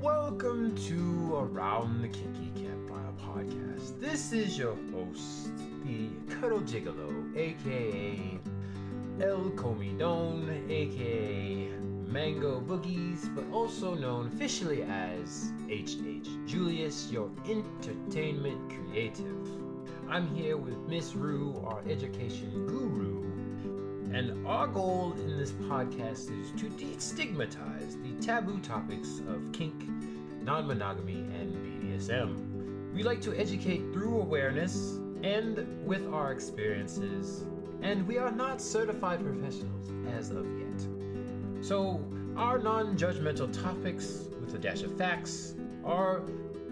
Welcome to Around the Kinky Campfire podcast. This is your host, the Cuddle Gigolo, aka El Comidon, aka Mango Boogies, but also known officially as H.H. Julius, your entertainment creative. I'm here with Miss Rue, our education guru, and our goal in this podcast is to destigmatize the taboo topics of kink, non-monogamy, and BDSM. We like to educate through awareness and with our experiences, and we are not certified professionals as of yet. So our non-judgmental topics, with a dash of facts, are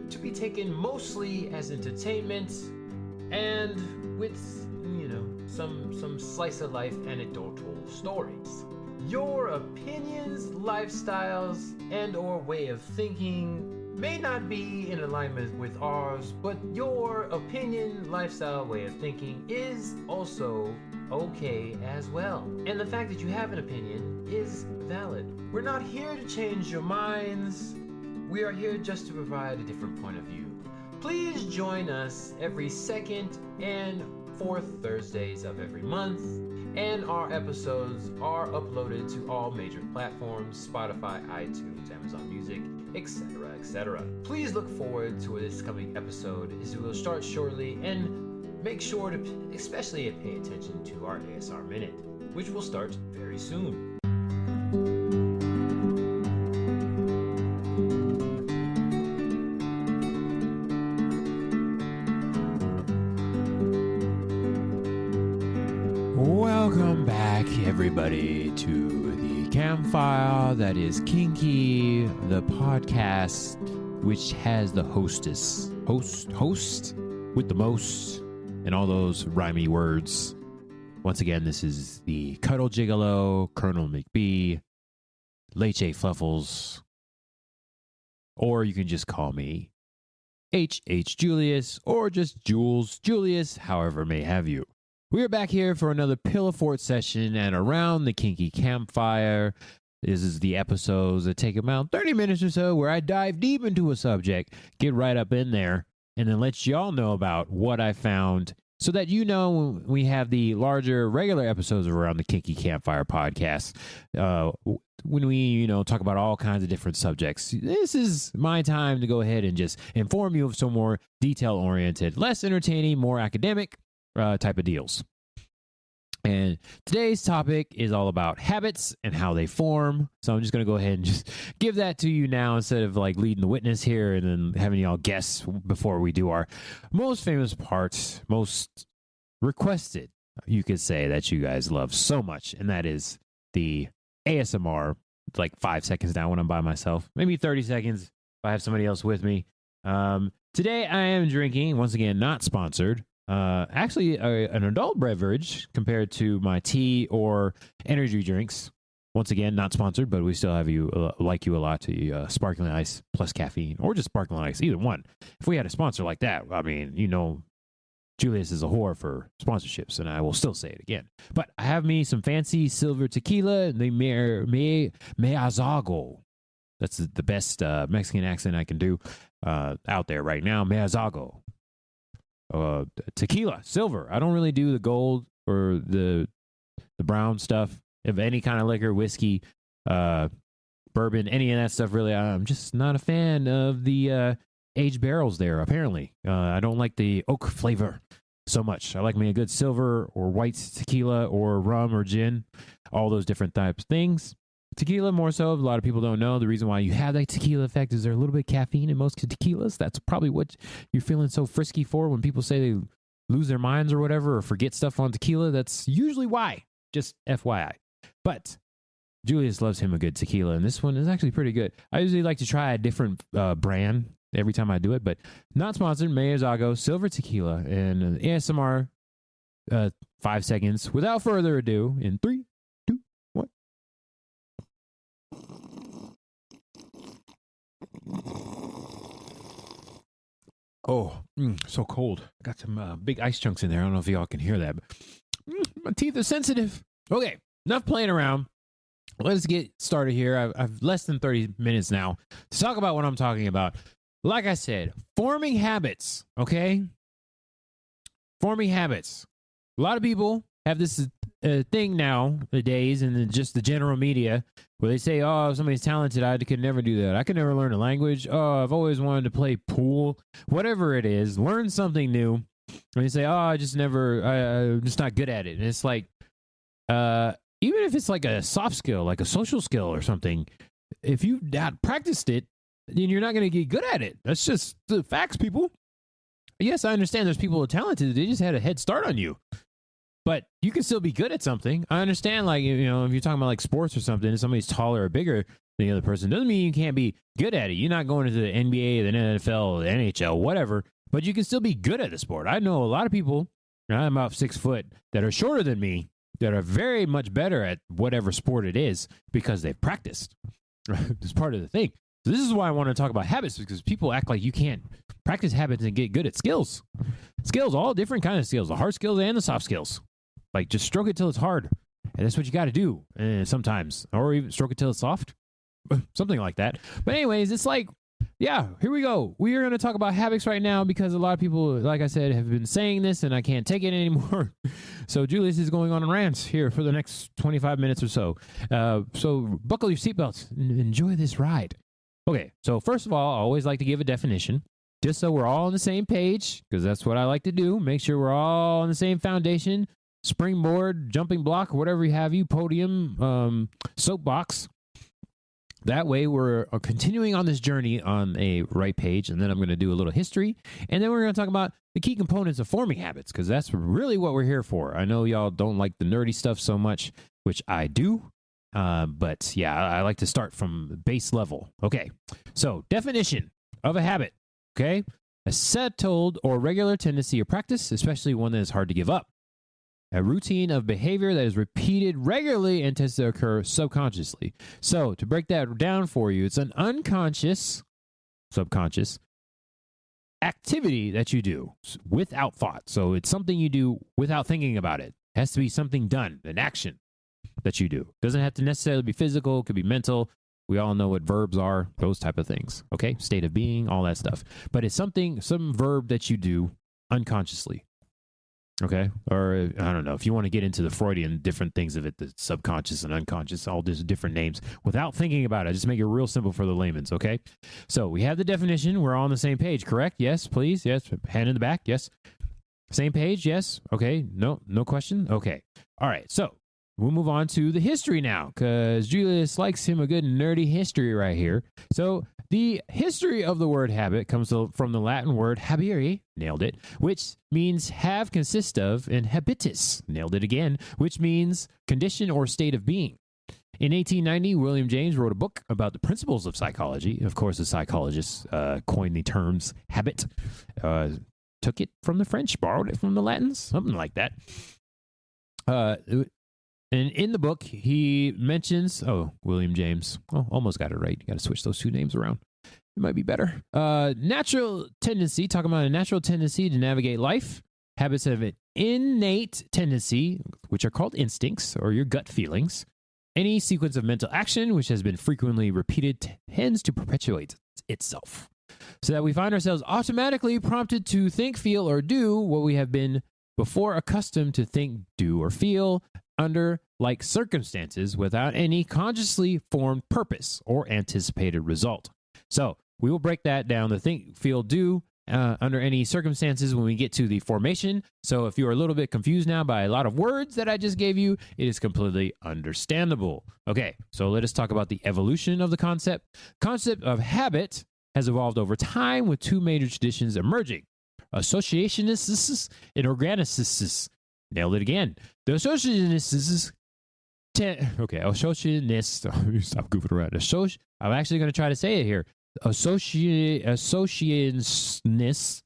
to be taken mostly as entertainment and with some slice of life anecdotal stories. Your opinions, lifestyles, and or way of thinking may not be in alignment with ours, but your opinion, lifestyle, way of thinking is also okay as well. And the fact that you have an opinion is valid. We're not here to change your minds. We are here just to provide a different point of view. Please join us every second and fourth Thursdays of every month, and our episodes are uploaded to all major platforms: Spotify, iTunes, Amazon Music, etc., etc. Please look forward to this coming episode, as we will start shortly, and make sure to especially pay attention to our ASR Minute, which will start very soon. Welcome back, everybody, to the campfire that is kinky, the podcast which has the host with the most, and all those rhymey words. Once again, this is the Cuddle Gigolo, Colonel McBee, Leche Fluffles, or you can just call me H.H. Julius, or just Jules Julius, however may have you. We are back here for another Pillow Fort session and Around the Kinky Campfire. This is the episodes that take about 30 minutes or so, where I dive deep into a subject, get right up in there, and then let y'all know about what I found, so that you know when we have the larger regular episodes of Around the Kinky Campfire podcast, when we talk about all kinds of different subjects. This is my time to go ahead and just inform you of some more detail-oriented, less entertaining, more academic type of deals. And today's topic is all about habits and how they form. So I'm just going to go ahead and just give that to you now, instead of like leading the witness here and then having y'all guess before we do our most famous part, most requested, you could say, that you guys love so much. And that is the ASMR, like 5 seconds down when I'm by myself, maybe 30 seconds if I have somebody else with me. Today I am drinking, once again, not sponsored, actually an adult beverage compared to my tea or energy drinks. Once again, not sponsored, but we still have you like you a lot to sparkling ice plus caffeine, or just sparkling ice, either one. If we had a sponsor like that, I mean, Julius is a whore for sponsorships, and I will still say it again. But I have me some fancy silver tequila, the Meazago. That's the best Mexican accent I can do out there right now. Meazago. Tequila, silver. I don't really do the gold or the brown stuff of any kind of liquor, whiskey, bourbon, any of that stuff. Really, I'm just not a fan of the aged barrels there, apparently. I don't like the oak flavor so much. I like me a good silver or white tequila or rum or gin, all those different types of things. Tequila more so. A lot of people don't know the reason why you have that tequila effect is there's a little bit of caffeine in most tequilas. That's probably what you're feeling so frisky for when people say they lose their minds or whatever, or forget stuff on tequila. That's usually why. Just FYI. But Julius loves him a good tequila, and this one is actually pretty good. I usually like to try a different brand every time I do it, but not sponsored. Meazago Silver Tequila, and ASMR 5 seconds. Without further ado, in 3, 2, 1. Oh, so cold. Got some big ice chunks in there. I don't know if y'all can hear that, but my teeth are sensitive. Okay, enough playing around. let's get started here. I've less than 30 minutes now to talk about what I'm talking about. Like I said, forming habits, okay? Forming habits. A lot of people have this thing nowadays in just the general media where they say, oh, if somebody's talented, I could never do that. I could never learn a language. Oh, I've always wanted to play pool. Whatever it is, learn something new. And you say, oh, I'm just not good at it. And it's like, even if it's like a soft skill, like a social skill or something, if you've not practiced it, then you're not going to get good at it. That's just the facts, people. Yes, I understand there's people who are talented. They just had a head start on you. But you can still be good at something. I understand, like, if you're talking about like sports or something, and somebody's taller or bigger than the other person, doesn't mean you can't be good at it. You're not going to the NBA, the NFL, the NHL, whatever, but you can still be good at the sport. I know a lot of people, I'm about 6 foot, that are shorter than me, that are very much better at whatever sport it is because they've practiced. It's part of the thing. So this is why I want to talk about habits, because people act like you can't practice habits and get good at skills. Skills, all different kinds of skills, the hard skills and the soft skills. Like, just stroke it till it's hard. And that's what you got to do sometimes. Or even stroke it till it's soft. Something like that. But anyways, it's like, yeah, here we go. We are going to talk about habits right now because a lot of people, like I said, have been saying this and I can't take it anymore. So Julius is going on rants here for the next 25 minutes or so. So buckle your seatbelts and enjoy this ride. Okay, so first of all, I always like to give a definition, just so we're all on the same page, because that's what I like to do. Make sure we're all on the same foundation, springboard, jumping block, whatever you have, podium, soapbox. That way we're continuing on this journey on a right page, and then I'm going to do a little history, and then we're going to talk about the key components of forming habits, because that's really what we're here for. I know y'all don't like the nerdy stuff so much, which I do. But yeah, I like to start from base level. Okay, so definition of a habit. Okay, a settled or regular tendency or practice, especially one that is hard to give up. A routine of behavior that is repeated regularly and tends to occur subconsciously. So to break that down for you, it's an subconscious activity that you do without thought. So it's something you do without thinking about it. It has to be something done, an action that you do. Doesn't have to necessarily be physical, it could be mental. We all know what verbs are, those type of things. Okay, state of being, all that stuff. But it's some verb that you do unconsciously. Okay, or I don't know, if you want to get into the Freudian different things of it, the subconscious and unconscious, all these different names, without thinking about it. Just make it real simple for the layman's, okay? So we have the definition. We're all on the same page, correct? Yes, please. Yes, hand in the back. Yes. Same page. Yes. Okay. No question. Okay. All right. So we'll move on to the history now, because Julius likes him a good nerdy history right here. So the history of the word habit comes from the Latin word habere, nailed it, which means have, consist of, and habitus, nailed it again, which means condition or state of being. In 1890, William James wrote a book about the principles of psychology. Of course, the psychologists coined the terms habit, took it from the French, borrowed it from the Latins, something like that. And in the book, he mentions, William James. Oh, almost got it right. You got to switch those two names around. It might be better. Natural tendency, talking about a natural tendency to navigate life. Habits have an innate tendency, which are called instincts or your gut feelings. Any sequence of mental action, which has been frequently repeated, tends to perpetuate itself. So that we find ourselves automatically prompted to think, feel, or do what we have been before accustomed to think, do, or feel under like circumstances without any consciously formed purpose or anticipated result. So we will break that down, the think, feel, do under any circumstances when we get to the formation. So if you're a little bit confused now by a lot of words that I just gave you, it is completely understandable. Okay, so let us talk about the evolution of the concept. Concept of habit has evolved over time with two major traditions emerging: associationists and organicists. Nailed it again. The associationists. Associationists. Stop goofing around. I'm actually going to try to say it here. Associationists,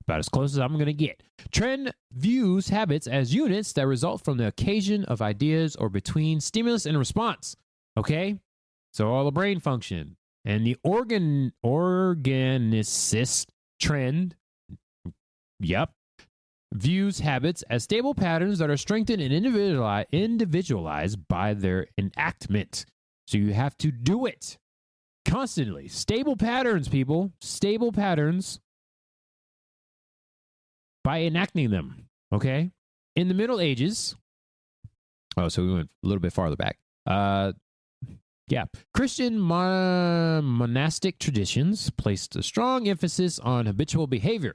about as close as I'm going to get. Trend views habits as units that result from the occasion of ideas or between stimulus and response. Okay? So all the brain function. And the organicist trend, views habits as stable patterns that are strengthened and individualized by their enactment. So you have to do it constantly. Stable patterns, people. Stable patterns by enacting them. Okay? In the Middle Ages, so we went a little bit farther back. Christian monastic traditions placed a strong emphasis on habitual behavior.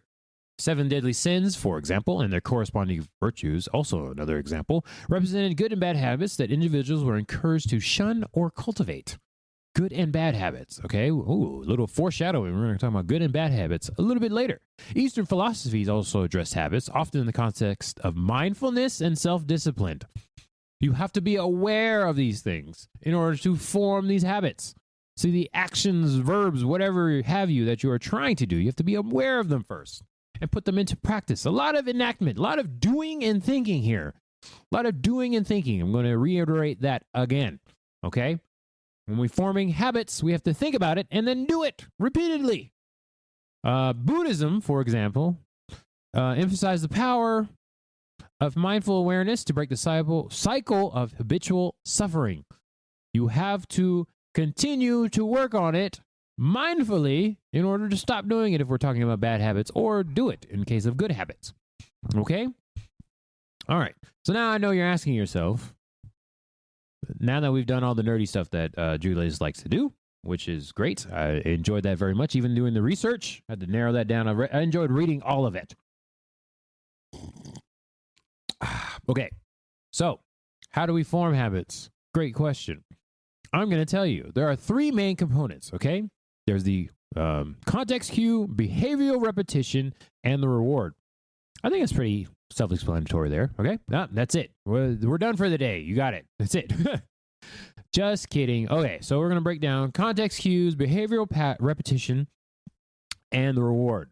7 deadly sins, for example, and their corresponding virtues, also another example, represented good and bad habits that individuals were encouraged to shun or cultivate. Good and bad habits, okay? Ooh, a little foreshadowing. We're going to talk about good and bad habits a little bit later. Eastern philosophies also address habits, often in the context of mindfulness and self-discipline. You have to be aware of these things in order to form these habits. See, the actions, verbs, whatever have you that you are trying to do, you have to be aware of them first and put them into practice. A lot of enactment, a lot of doing and thinking here. A lot of doing and thinking. I'm going to reiterate that again, okay? When we're forming habits, we have to think about it and then do it repeatedly. Buddhism, for example, emphasized the power of mindful awareness to break the cycle of habitual suffering. You have to continue to work on it mindfully in order to stop doing it if we're talking about bad habits, or do it in case of good habits. Okay? All right. So now I know you're asking yourself, now that we've done all the nerdy stuff that Julius likes to do, which is great. I enjoyed that very much. Even doing the research, I had to narrow that down. I enjoyed reading all of it. Okay, so how do we form habits? Great question. I'm going to tell you. There are 3 main components, okay? There's the context cue, behavioral repetition, and the reward. I think it's pretty self-explanatory there, okay? That's it. We're done for the day. You got it. That's it. Just kidding. Okay, so we're going to break down context cues, behavioral repetition, and the reward.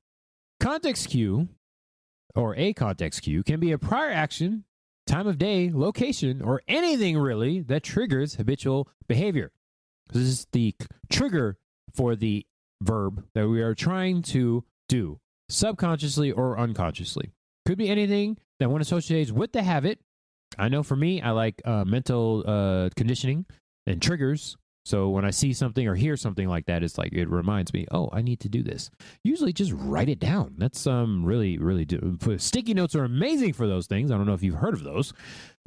Context cue, or a context cue, can be a prior action, time of day, location, or anything really that triggers habitual behavior. This is the trigger for the verb that we are trying to do, subconsciously or unconsciously. Could be anything that one associates with the habit. I know for me, I like mental conditioning and triggers. So when I see something or hear something like that, it's like it reminds me, oh, I need to do this. Usually just write it down. That's really, really do. Sticky notes are amazing for those things. I don't know if you've heard of those,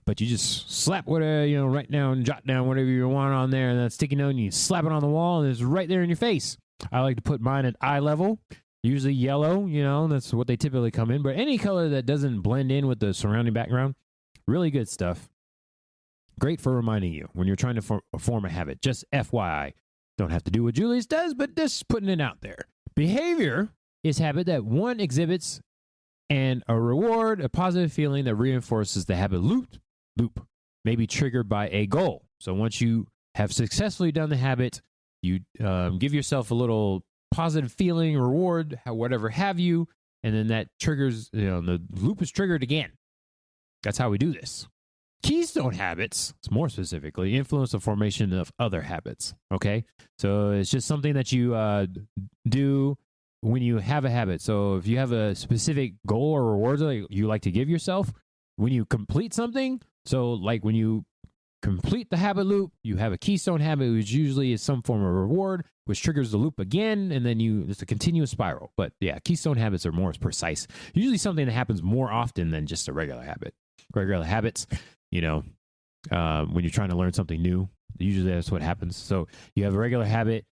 but you just slap whatever, write down, jot down whatever you want on there, and that sticky note, and you slap it on the wall, and it's right there in your face. I like to put mine at eye level, usually yellow, that's what they typically come in, but any color that doesn't blend in with the surrounding background, really good stuff. Great for reminding you when you're trying to form a habit. Just FYI. Don't have to do what Julius does, but just putting it out there. Behavior is habit that one exhibits, and a reward, a positive feeling that reinforces the habit loop may be triggered by a goal. So once you have successfully done the habit, you give yourself a little positive feeling, reward, whatever have you, and then that triggers, the loop is triggered again. That's how we do this. Keystone habits, more specifically, influence the formation of other habits, okay? So it's just something that you do when you have a habit. So if you have a specific goal or reward that you like to give yourself, when you complete something, so like when you complete the habit loop, you have a keystone habit, which usually is some form of reward, which triggers the loop again, and then it's a continuous spiral. But yeah, keystone habits are more precise. Usually something that happens more often than just a regular habit. Regular habits, when you're trying to learn something new, usually that's what happens. So you have a regular habit,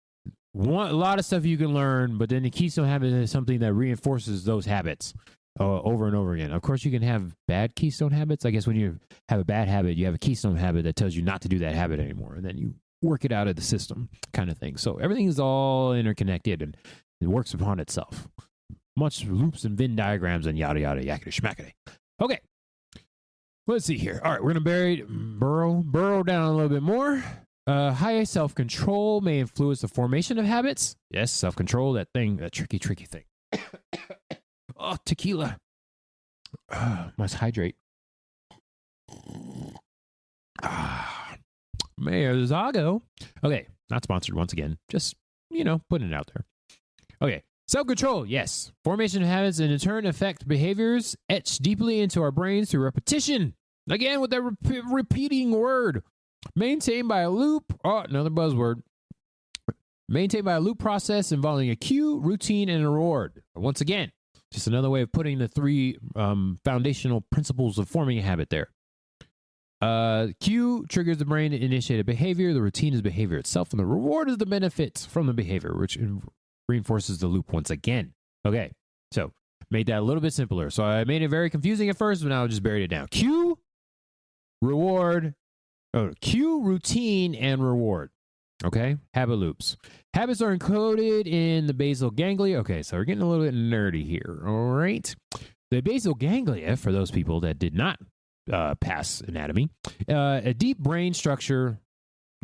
a lot of stuff you can learn, but then the keystone habit is something that reinforces those habits over and over again. Of course, you can have bad keystone habits. I guess when you have a bad habit, you have a keystone habit that tells you not to do that habit anymore, and then you work it out of the system kind of thing. So everything is all interconnected, and it works upon itself. Much loops and Venn diagrams and yada, yada, yakety, schmackety. Okay. Let's see here. All right, we're going to burrow down a little bit more. High self-control may influence the formation of habits. Yes, self-control, that tricky thing. Oh, tequila. Must hydrate. Mayor Zago. Okay, not sponsored once again. Just, putting it out there. Okay, Self-control, yes. Formation of habits and in turn affect behaviors etched deeply into our brains through repetition. Again, with that repeating word. Maintained by a loop. Oh, another buzzword. Maintained by a loop process involving a cue, routine, and a reward. Once again, just another way of putting the three foundational principles of forming a habit there. Cue triggers the brain to initiate a behavior. The routine is behavior itself, and the reward is the benefits from the behavior, which reinforces the loop once again. Okay, so made that a little bit simpler. So I made it very confusing at first, but now I just buried it down. Cue, reward, cue, routine, and reward. Okay, habit loops. Habits are encoded in the basal ganglia. Okay, so we're getting a little bit nerdy here. All right. The basal ganglia, for those people that did not pass anatomy, a deep brain structure,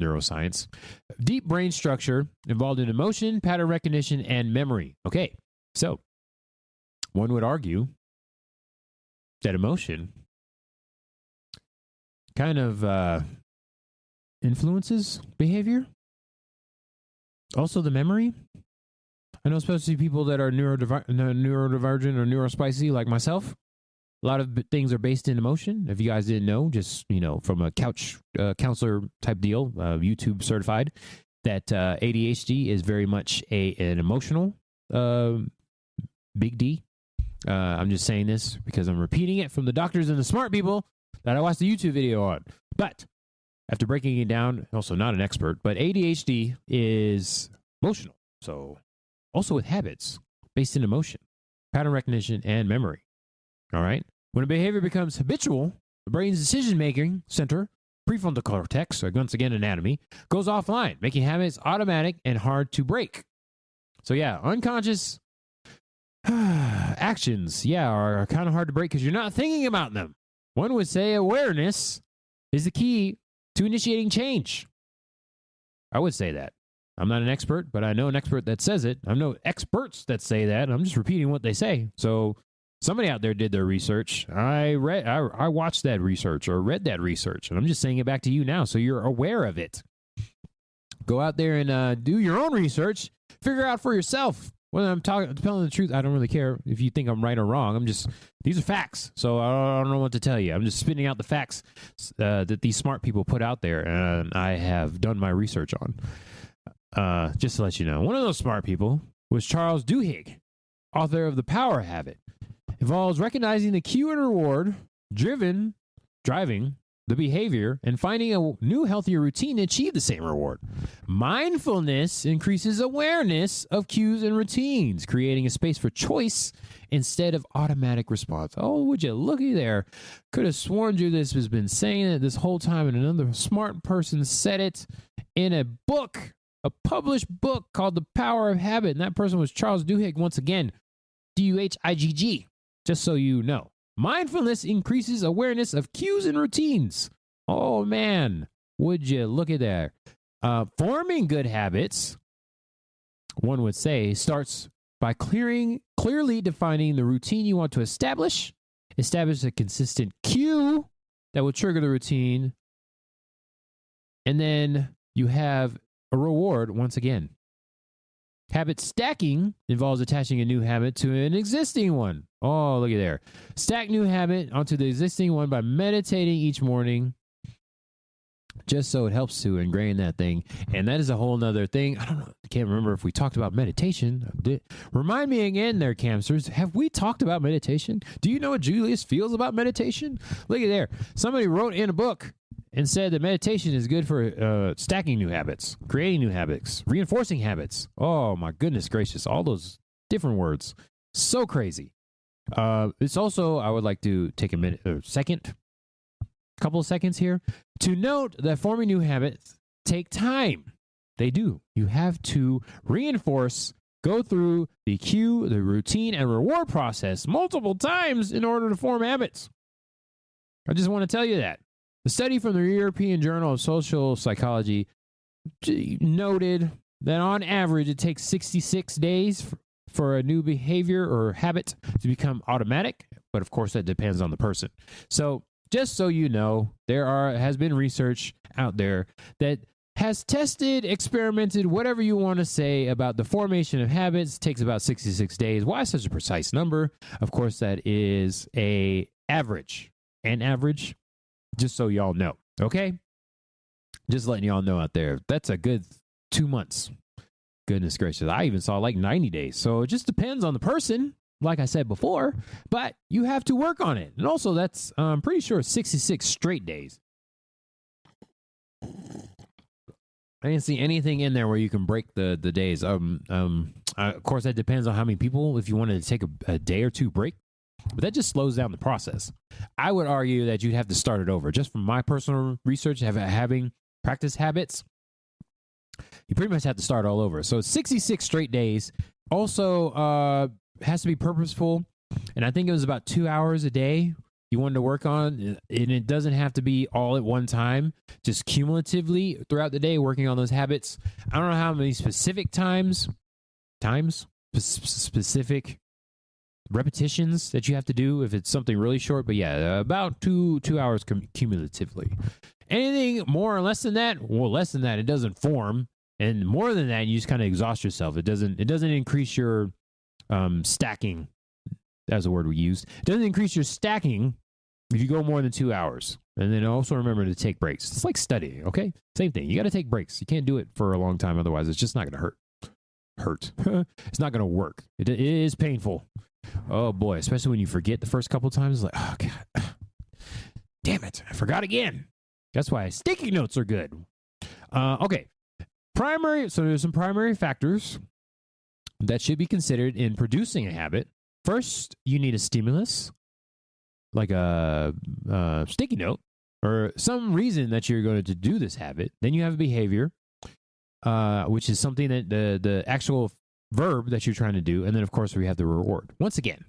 neuroscience, deep brain structure involved in emotion, pattern recognition, and memory. Okay, so one would argue that emotion kind of influences behavior. Also, the memory. I know, especially people that are neurodivergent or neurospicy like myself. A lot of things are based in emotion. If you guys didn't know, just, from a couch counselor type deal, YouTube certified, that ADHD is very much an emotional big D. I'm just saying this because I'm repeating it from the doctors and the smart people that I watched the YouTube video on. But after breaking it down, also not an expert, but ADHD is emotional. So also with habits based in emotion, pattern recognition, and memory. All right. When a behavior becomes habitual, the brain's decision-making center, prefrontal cortex, or once again anatomy, goes offline, making habits automatic and hard to break. So yeah, unconscious actions, are kind of hard to break because you're not thinking about them. One would say awareness is the key to initiating change. I would say that. I'm not an expert, but I know an expert that says it. I know experts that say that. I'm just repeating what they say. So somebody out there did their research. I watched that research or read that research, and I'm just saying it back to you now so you're aware of it. Go out there and do your own research. Figure out for yourself. When I'm telling the truth, I don't really care if you think I'm right or wrong. These are facts, so I don't know what to tell you. I'm just spitting out the facts that these smart people put out there, and I have done my research on. Just to let you know, one of those smart people was Charles Duhigg, author of The Power Habit. Involves recognizing the cue and reward, driving the behavior, and finding a new, healthier routine to achieve the same reward. Mindfulness increases awareness of cues and routines, creating a space for choice instead of automatic response. Oh, would you looky there? Could have sworn you this has been saying it this whole time, and another smart person said it in a book, a published book called The Power of Habit, and that person was Charles Duhigg, once again, Duhigg, just so you know. Mindfulness increases awareness of cues and routines. Oh, man. Would you look at that? Forming good habits, one would say, starts by clearly defining the routine you want to establish a consistent cue that will trigger the routine, and then you have a reward once again. Habit stacking involves attaching a new habit to an existing one. Oh, look at there. Stack new habit onto the existing one by meditating each morning, just so it helps to ingrain that thing. And that is a whole nother thing. I don't know. I can't remember if we talked about meditation. Remind me again there, Camsters. Have we talked about meditation? Do you know what Julius feels about meditation? Look at there. Somebody wrote in a book and said that meditation is good for stacking new habits, creating new habits, reinforcing habits. Oh, my goodness gracious. All those different words. So crazy. It's also, I would like to take a couple of seconds here to note that forming new habits take time. They do. You have to reinforce, go through the cue, the routine, and reward process multiple times in order to form habits. I just want to tell you that. The study from the European Journal of Social Psychology noted that on average it takes 66 days for a new behavior or habit to become automatic, but of course that depends on the person. So just so you know, has been research out there that has tested, experimented, whatever you want to say about the formation of habits. It takes about 66 days. Why such a precise number? Of course, that is an average, just so y'all know. Okay? Just letting y'all know out there. That's a good 2 months. Goodness gracious. I even saw like 90 days. So it just depends on the person, like I said before, but you have to work on it. And also that's, I'm pretty sure 66 straight days. I didn't see anything in there where you can break the days. Of course, that depends on how many people, if you wanted to take a day or two break, but that just slows down the process. I would argue that you'd have to start it over. Just from my personal research, having practice habits, you pretty much have to start all over. So 66 straight days. Also has to be purposeful. And I think it was about 2 hours a day you wanted to work on. And it doesn't have to be all at one time, just cumulatively throughout the day working on those habits. I don't know how many specific specific repetitions that you have to do if it's something really short. But yeah, about two hours cumulatively. Anything more or less than that, well, less than that, it doesn't form. And more than that, you just kind of exhaust yourself. It doesn't increase your stacking. That's the word we used. It doesn't increase your stacking if you go more than 2 hours. And then also remember to take breaks. It's like studying, okay? Same thing. You got to take breaks. You can't do it for a long time. Otherwise, it's just not going to hurt. It's not going to work. It is painful. Oh, boy. Especially when you forget the first couple times. Like, oh, God. Damn it. I forgot again. That's why sticky notes are good. Okay. So there's some primary factors that should be considered in producing a habit. First, you need a stimulus, like a sticky note, or some reason that you're going to do this habit. Then you have a behavior, which is something that the actual verb that you're trying to do. And then, of course, we have the reward. Once again,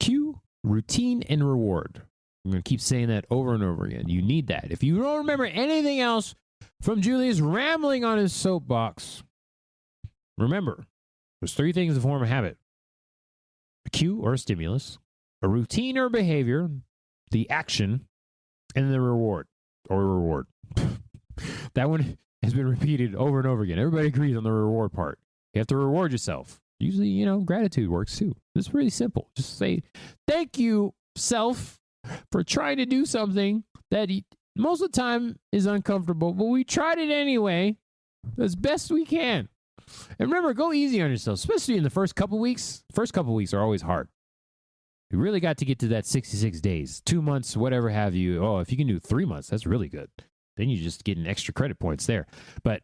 cue, routine, and reward. I'm going to keep saying that over and over again. You need that. If you don't remember anything else from Julius rambling on his soapbox, remember, there's 3 things that form a habit. A cue or a stimulus, a routine or behavior, the action, and the reward or reward. That one has been repeated over and over again. Everybody agrees on the reward part. You have to reward yourself. Usually, gratitude works too. It's really simple. Just say, thank you, self, for trying to do something that most of the time is uncomfortable, but we tried it anyway as best we can. And remember, go easy on yourself, especially in the first couple weeks. First couple weeks are always hard. You really got to get to that 66 days, 2 months, whatever have you. Oh, if you can do 3 months, that's really good. Then you just get an extra credit points there. But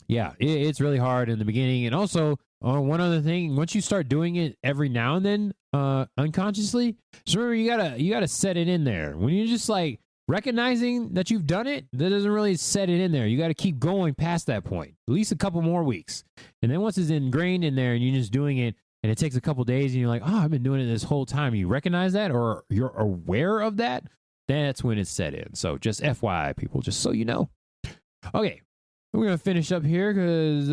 yeah, it's really hard in the beginning. And also, one other thing, once you start doing it every now and then, unconsciously, just remember you gotta set it in there. When you're just like recognizing that you've done it, that doesn't really set it in there. You got to keep going past that point, at least a couple more weeks. And then once it's ingrained in there and you're just doing it and it takes a couple days and you're like, oh, I've been doing it this whole time. You recognize that or you're aware of that, that's when it's set in. So just FYI, people, just so you know. Okay. We're going to finish up here because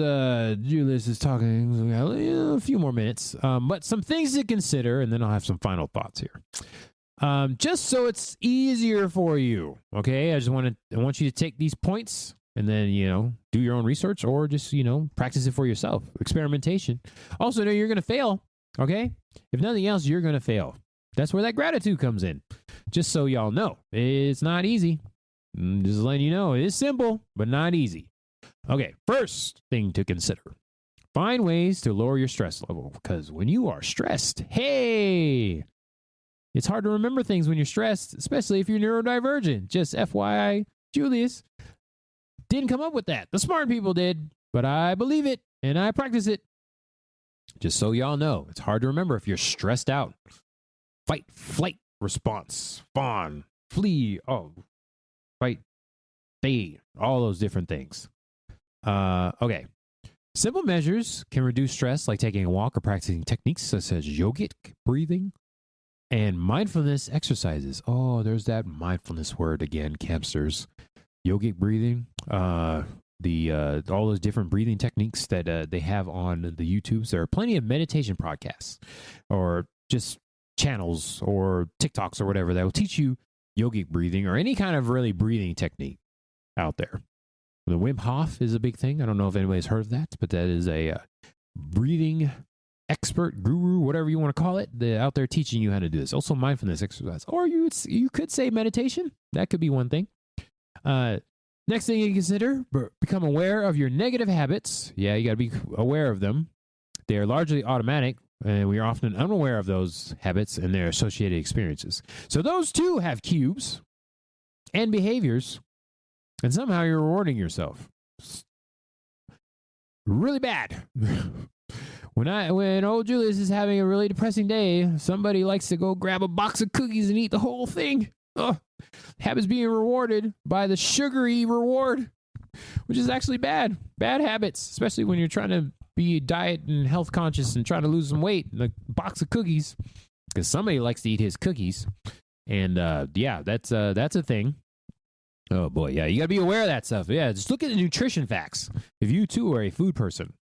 Julius is talking. We got a few more minutes. But some things to consider, and then I'll have some final thoughts here. Just so it's easier for you, okay? I want you to take these points and then, do your own research or just, practice it for yourself. Experimentation. Also, know you're going to fail, okay? If nothing else, you're going to fail. That's where that gratitude comes in. Just so y'all know, it's not easy. Just letting you know, it is simple, but not easy. Okay, first thing to consider. Find ways to lower your stress level because when you are stressed, hey, it's hard to remember things when you're stressed, especially if you're neurodivergent. Just FYI, Julius didn't come up with that. The smart people did, but I believe it and I practice it. Just so y'all know, it's hard to remember if you're stressed out. Fight, flight, response, fawn, flee, fight, fade, all those different things. Okay. Simple measures can reduce stress like taking a walk or practicing techniques such as yogic breathing and mindfulness exercises. Oh, there's that mindfulness word again, campsters. Yogic breathing, all those different breathing techniques that they have on the YouTubes. There are plenty of meditation podcasts or just channels or TikToks or whatever that will teach you yogic breathing or any kind of really breathing technique. out there. The Wim Hof is a big thing. I don't know if anybody's heard of that, but that is a breathing expert, guru, whatever you want to call it. They're out there teaching you how to do this. Also mindfulness exercise. Or you could say meditation. That could be one thing. Next thing you consider, become aware of your negative habits. Yeah, you got to be aware of them. They are largely automatic, and we are often unaware of those habits and their associated experiences. So those too have cues and behaviors, and somehow you're rewarding yourself. Really bad. When old Julius is having a really depressing day, somebody likes to go grab a box of cookies and eat the whole thing. Habits being rewarded by the sugary reward, which is actually bad. Bad habits, especially when you're trying to be diet and health conscious and trying to lose some weight. A box of cookies, because somebody likes to eat his cookies. And that's a thing. Oh boy, yeah, you got to be aware of that stuff. Yeah, just look at the nutrition facts. If you too are a food person,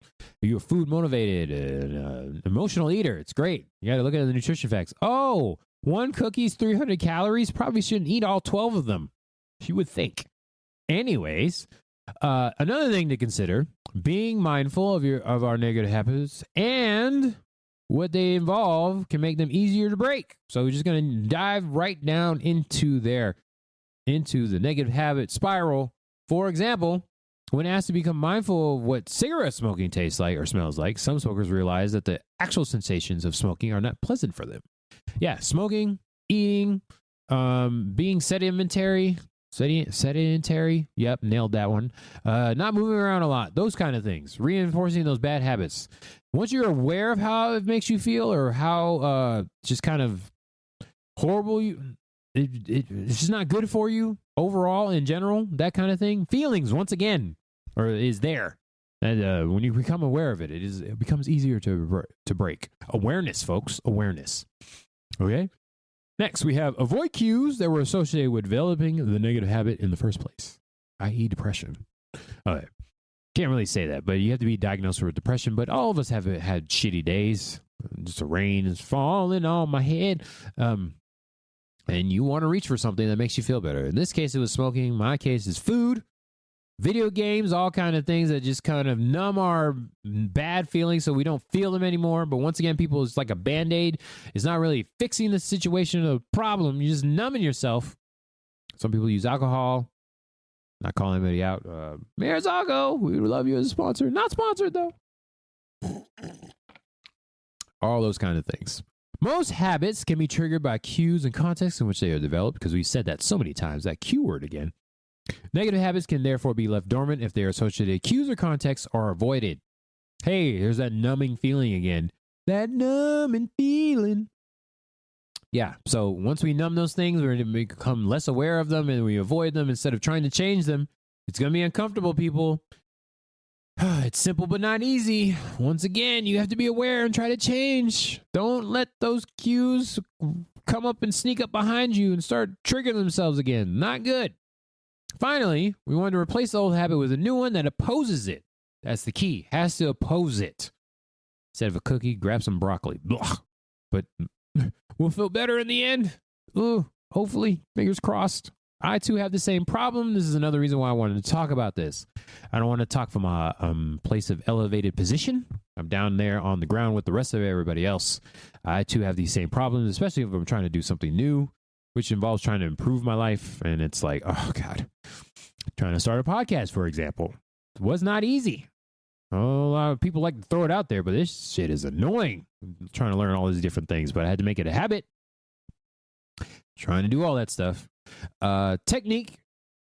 if you're food motivated, emotional eater, it's great. You got to look at the nutrition facts. Oh, one cookie's 300 calories. Probably shouldn't eat all 12 of them. You would think. Anyways, another thing to consider: being mindful of our negative habits and what they involve can make them easier to break. So we're just going to dive right down into the negative habit spiral. For example, when asked to become mindful of what cigarette smoking tastes like or smells like, some smokers realize that the actual sensations of smoking are not pleasant for them. Yeah, smoking, eating, being sedentary. Yep, nailed that one. Not moving around a lot. Those kind of things. Reinforcing those bad habits. Once you're aware of how it makes you feel or how just kind of horrible it's just not good for you overall in general, that kind of thing. Feelings, once again, is there. And when you become aware of it, it becomes easier to break. Awareness, folks. Awareness. Okay? Next, we have avoid cues that were associated with developing the negative habit in the first place, i.e. depression. Okay. Can't really say that, but you have to be diagnosed with depression. But all of us have had shitty days. Just the rain is falling on my head. And you want to reach for something that makes you feel better. In this case, it was smoking. My case is food, video games, all kind of things that just kind of numb our bad feelings so we don't feel them anymore. But once again, people, it's like a Band-Aid. It's not really fixing the situation or the problem. You're just numbing yourself. Some people use alcohol. Not calling anybody out. Mayor's Alco, we would love you as a sponsor. Not sponsored, though. All those kind of things. Most habits can be triggered by cues and contexts in which they are developed, because we've said that so many times, that cue word again. Negative habits can therefore be left dormant if they are associated cues or contexts are avoided. Hey, there's that numbing feeling again. That numbing feeling. Yeah, so once we numb those things, we're going to become less aware of them and we avoid them instead of trying to change them. It's going to be uncomfortable, people. It's simple but not easy. Once again, you have to be aware and try to change. Don't let those cues come up and sneak up behind you and start triggering themselves again. Not good. Finally, we want to replace the old habit with a new one that opposes it. That's the key. Has to oppose it. Instead of a cookie, grab some broccoli. Blah. But we'll feel better in the end. Ooh, hopefully, fingers crossed. I too have the same problem. This is another reason why I wanted to talk about this. I don't want to talk from a place of elevated position. I'm down there on the ground with the rest of everybody else. I too have these same problems, especially if I'm trying to do something new, which involves trying to improve my life. And it's like, oh God, trying to start a podcast, for example, it was not easy. A lot of people like to throw it out there, but this shit is annoying. I'm trying to learn all these different things, but I had to make it a habit. Trying to do all that stuff. Technique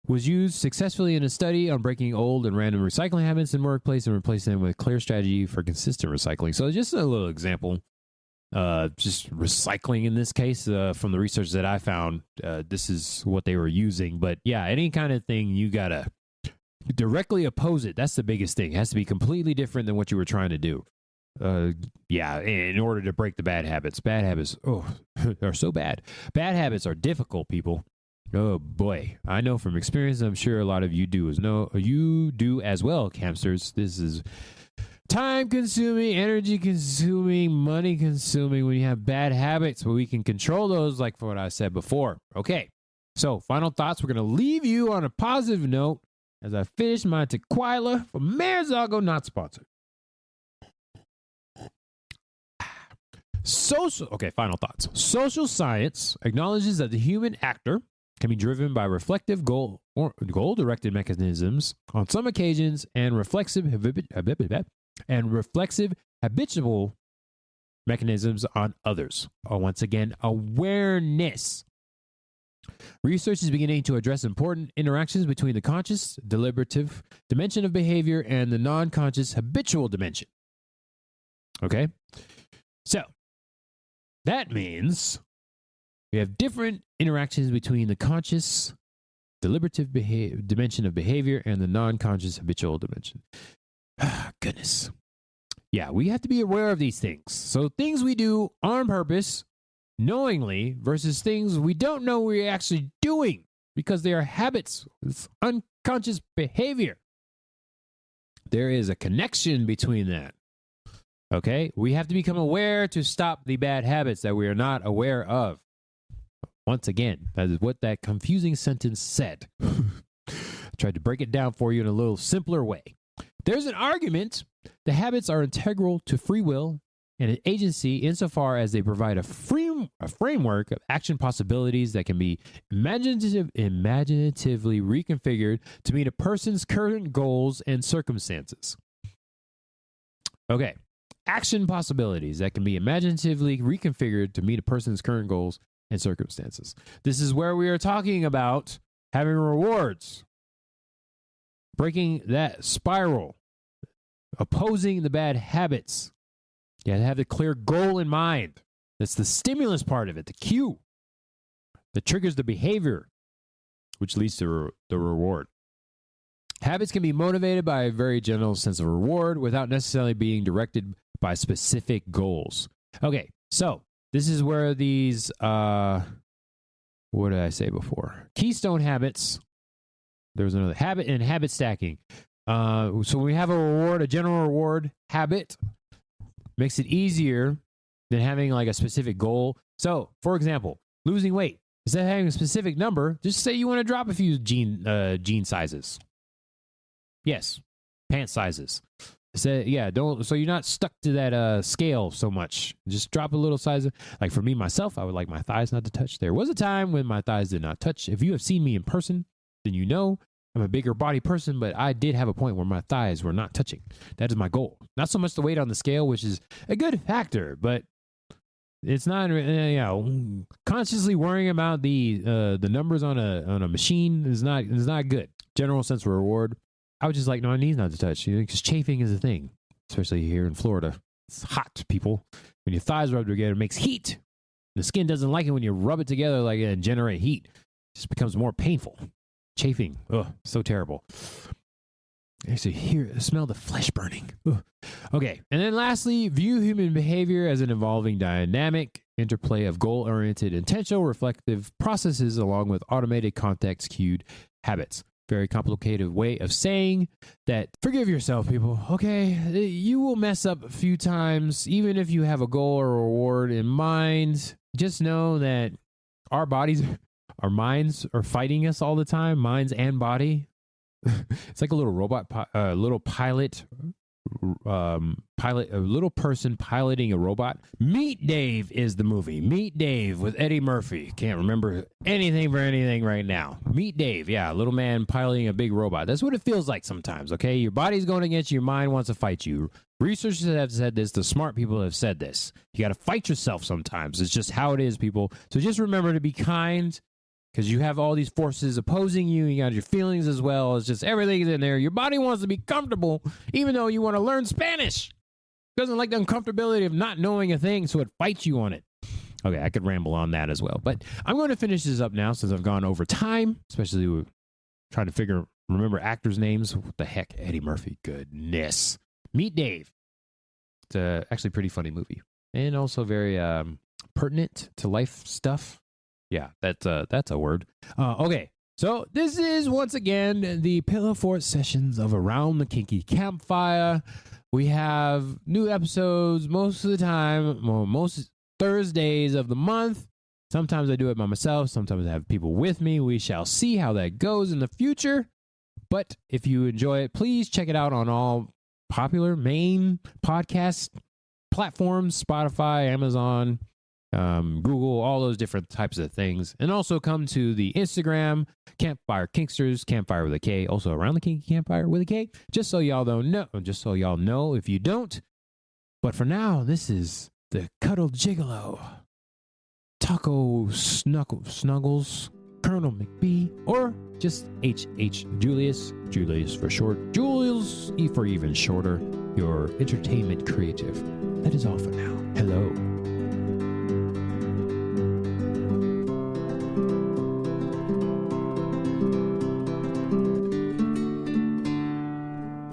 was used successfully in a study on breaking old and random recycling habits in the workplace and replacing them with a clear strategy for consistent recycling. So just a little example, just recycling in this case, from the research that I found, this is what they were using. But yeah, any kind of thing, you gotta directly oppose it. That's the biggest thing. It has to be completely different than what you were trying to do. Yeah, in order to break the bad habits. Bad habits, are so bad. Bad habits are difficult, people. Oh boy, I know from experience. I'm sure a lot of you do as well, Campsters. This is time-consuming, energy-consuming, money-consuming when you have bad habits. But we can control those, like for what I said before. Okay, so final thoughts. We're going to leave you on a positive note. as I finish my tequila from Marzaggo, not sponsored. Final thoughts. Social science acknowledges that the human actor can be driven by reflective goal-directed mechanisms on some occasions and reflexive habitual mechanisms on others. Once again, awareness. Research is beginning to address important interactions between the conscious, deliberative dimension of behavior and the non-conscious, habitual dimension. Okay? So, that means we have different interactions between the conscious, deliberative dimension of behavior and the non-conscious, habitual dimension. Goodness. Yeah, we have to be aware of these things. So things we do on purpose, knowingly, versus things we don't know we're actually doing because they are habits. It's unconscious behavior. There is a connection between that. Okay? We have to become aware to stop the bad habits that we are not aware of. Once again, that is what that confusing sentence said. I tried to break it down for you in a little simpler way. There's an argument that habits are integral to free will and an agency insofar as they provide a framework of action possibilities that can be imaginatively reconfigured to meet a person's current goals and circumstances. Okay. Action possibilities that can be imaginatively reconfigured to meet a person's current goals and circumstances. This is where we are talking about having rewards, breaking that spiral, opposing the bad habits. You have to have the clear goal in mind. That's the stimulus part of it, the cue that triggers the behavior, which leads to the reward. Habits can be motivated by a very general sense of reward without necessarily being directed by specific goals. Okay, so this is where these, what did I say before? Keystone habits. There was another habit and habit stacking. So we have a reward, a general reward habit. Makes it easier than having like a specific goal. So, for example, losing weight. Instead of having a specific number, just say you want to drop a few jean sizes. Yes, pant sizes. So you're not stuck to that scale so much. Just drop a little size. Like for me, myself, I would like my thighs not to touch. There was a time when my thighs did not touch. If you have seen me in person, then you know I'm a bigger body person, but I did have a point where my thighs were not touching. That is my goal. Not so much the weight on the scale, which is a good factor, but it's not, consciously worrying about the numbers on a machine is not good. General sense of reward. I would just like my knees not to touch, because chafing is a thing, especially here in Florida. It's hot, people. When your thighs rub together, it makes heat. The skin doesn't like it when you rub it together like it and generate heat. It just becomes more painful. Chafing. Ugh, so terrible. Actually, smell the flesh burning. Ugh. Okay, and then lastly, view human behavior as an evolving dynamic interplay of goal-oriented, intentional, reflective processes along with automated context-cued habits. Very complicated way of saying that forgive yourself, people. Okay, you will mess up a few times, even if you have a goal or a reward in mind. Just know that our minds are fighting us all the time, minds and body. It's like a little robot, a little person piloting a robot. Meet Dave is the movie. Meet Dave with Eddie Murphy. Can't remember anything for anything right now. Meet Dave. Yeah, little man piloting a big robot. That's what it feels like sometimes, okay? Your body's going against you. Your mind wants to fight you. Researchers have said this. The smart people have said this. You got to fight yourself sometimes. It's just how it is, people. So just remember to be kind, because you have all these forces opposing you. You got your feelings as well. It's just everything's in there. Your body wants to be comfortable, even though you want to learn Spanish. It doesn't like the uncomfortability of not knowing a thing, so it fights you on it. Okay, I could ramble on that as well. But I'm going to finish this up now since I've gone over time, especially with trying to remember actors' names. What the heck? Eddie Murphy. Goodness. Meet Dave. It's actually a pretty funny movie. And also very pertinent to life stuff. Yeah, that's a word. Okay, so this is once again the Pillow Fort sessions of Around the Kinky Campfire. We have new episodes most of the time, most Thursdays of the month. Sometimes I do it by myself. Sometimes I have people with me. We shall see how that goes in the future. But if you enjoy it, please check it out on all popular main podcast platforms, Spotify, Amazon, Google, all those different types of things. And also come to the Instagram, Campfire Kinksters, Campfire with a K, also Around the Kinky Campfire with a K, just so y'all know if you don't. But for now, this is the Cuddle Gigolo, Taco Snuggles, Colonel McBee, or just H. Julius for short, Jules E for even shorter, your entertainment creative. That is all for now. Hello.